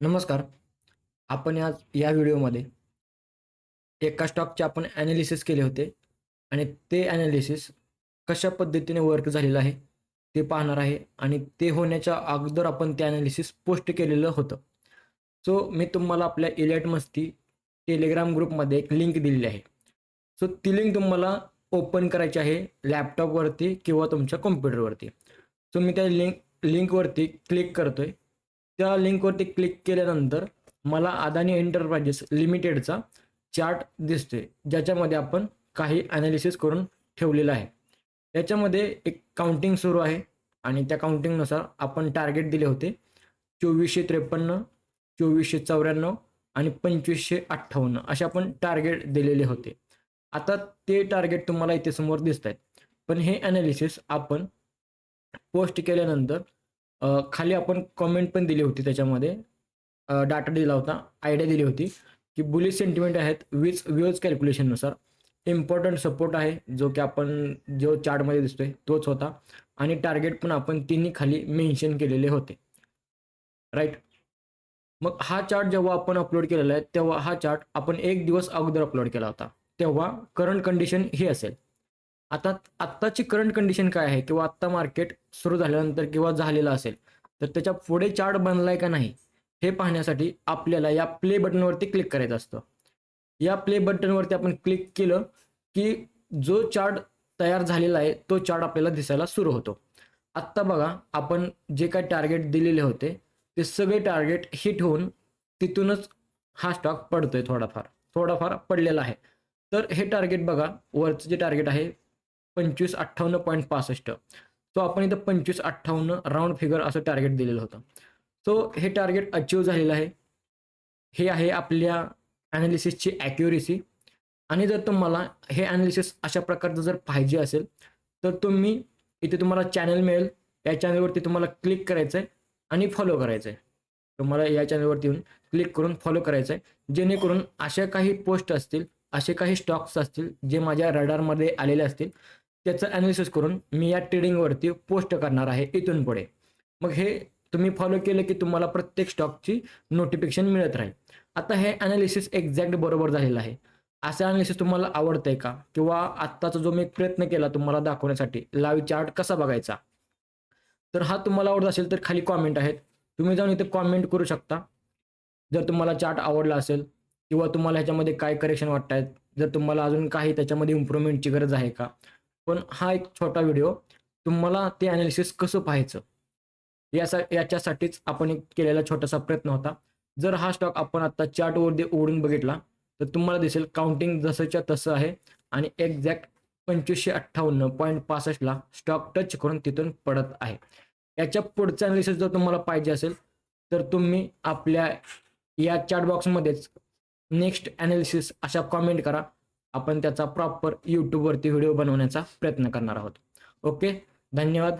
नमस्कार. आपण आज या व्हिडिओमध्ये एका स्टॉकचे आपण ॲनालिसिस केले होते आणि ते ॲनालिसिस कशा पद्धतीने वर्क झालेलं आहे ते पाहणार आहे आणि ते होण्याच्या अगोदर आपण ते ॲनालिसिस पोस्ट केलेलं होतं. सो मी तुम्हाला आपल्या इलाइट मस्ती टेलिग्राम ग्रुपमध्ये एक लिंक दिलेली आहे. सो ती लिंक तुम्हाला ओपन करायची आहे लॅपटॉपवरती किंवा तुमच्या कॉम्प्युटरवरती. सो मी त्या लिंकवरती क्लिक करतोय. त्या लिंकवरती क्लिक केल्यानंतर मला अदानी एंटरप्राइजेस लिमिटेडचा चार्ट दिसतोय, ज्याच्यामध्ये आपण काही ॲनालिसिस करून ठेवलेलं आहे. याच्यामध्ये एक काउंटिंग सुरू आहे आणि त्या काउंटिंगनुसार आपण टार्गेट दिले होते 2453, 2494 आणि 2558 असे आपण टार्गेट दिलेले होते. आता ते टार्गेट तुम्हाला इथे समोर दिसत आहेत. पण हे ॲनालिसिस आपण पोस्ट केल्यानंतर खाली आपण कॉमेंट पण दिली होती, त्याच्यामध्ये डाटा दिला होता, आयडिया दिली होती की बुलिश सेंटिमेंट आहेत व्यूज कॅल्क्युलेशननुसार. इम्पॉर्टंट सपोर्ट आहे जो की आपण जो चार्टमध्ये दिसतोय तोच होता आणि टार्गेट पण आपण तिन्ही खाली मेन्शन केलेले होते, राईट. मग हा चार्ट जेव्हा आपण अपलोड केलेला आहे तेव्हा हा चार्ट आपण एक दिवस अगोदर अपलोड केला होता, तेव्हा करंट कंडिशन ही असेल. आता आत्ताची करंट कंडिशन काय आहे किंवा आत्ता मार्केट सुरू झाल्यानंतर किंवा झालेलं असेल तर त्याच्या पुढे चार्ट बनलाय का नाही हे पाहण्यासाठी आपल्याला या प्ले बटनवरती क्लिक करायचं असतं. या प्ले बटनवरती आपण क्लिक केलं की जो चार्ट तयार झालेला आहे तो चार्ट आपल्याला दिसायला सुरू होतो. आत्ता बघा, आपण जे काही टार्गेट दिलेले होते ते सगळे टार्गेट हिट होऊन तिथूनच हा स्टॉक पडतोय, थोडाफार पडलेला आहे. तर हे टार्गेट बघा, वरचं जे टार्गेट आहे 2558.65. सो आपण इथं 2558 राऊंड फिगर असं टार्गेट दिलेलं होतं. सो हे टार्गेट अचीव झालेलं आहे. हे आहे आपल्या ॲनालिसिसची ॲक्युरेसी. आणि जर तुम्हाला हे ॲनालिसिस अशा प्रकारचं जर पाहिजे असेल तर तुम्ही इथे तुम्हाला चॅनल मिळेल. या चॅनलवरती तुम्हाला क्लिक करायचं आहे आणि फॉलो करायचं आहे. तुम्हाला या चॅनलवरती येऊन क्लिक करून फॉलो करायचं आहे, जेणेकरून अशा काही पोस्ट असतील, असे काही स्टॉक्स असतील जे माझ्या रडारमध्ये आलेले असतील, त्याचं ॲनालिसिस करून मी या ट्रेडिंगवरती पोस्ट करणार आहे इथून पुढे. मग हे तुम्ही फॉलो केलं की तुम्हाला प्रत्येक स्टॉकची नोटिफिकेशन मिळत राहील. आता हे ॲनालिसिस एक्झॅक्ट बरोबर झालेलं आहे. असं ॲनालिसिस तुम्हाला आवडतंय का? किंवा आत्ताचा जो मी प्रयत्न केला तुम्हाला दाखवण्यासाठी लाईव्ह चार्ट कसा बघायचा, तर हा तुम्हाला आवडत असेल तर खाली कॉमेंट आहेत, तुम्ही जाऊन इथे कॉमेंट करू शकता. जर तुम्हाला चार्ट आवडला असेल किंवा तुम्हाला ह्याच्यामध्ये काय करेक्शन वाटतायत, जर तुम्हाला अजून काही त्याच्यामध्ये इम्प्रूव्हमेंटची गरज आहे का. पण हा एक छोटा व्हिडिओ तुम्हाला ते ॲनालिसिस कसं पाहायचं याच्यासाठीच आपण एक केलेला छोटासा प्रयत्न होता. जर हा स्टॉक आपण आता चार्टवरती उघडून बघितला तर तुम्हाला दिसेल काउंटिंग जसंच्या तसं आहे आणि एक्झॅक्ट 2558.65 ला स्टॉक टच करून तिथून पडत आहे. याच्या पुढचं ॲनालिसिस जर तुम्हाला पाहिजे असेल तर तुम्ही आपल्या या चॅट बॉक्समध्येच नेक्स्ट ॲनालिसिस अशा कॉमेंट करा. आपण त्याचा प्रॉपर यूट्यूबवरती व्हिडिओ बनवण्याचा प्रयत्न करणार आहोत. ओके, धन्यवाद.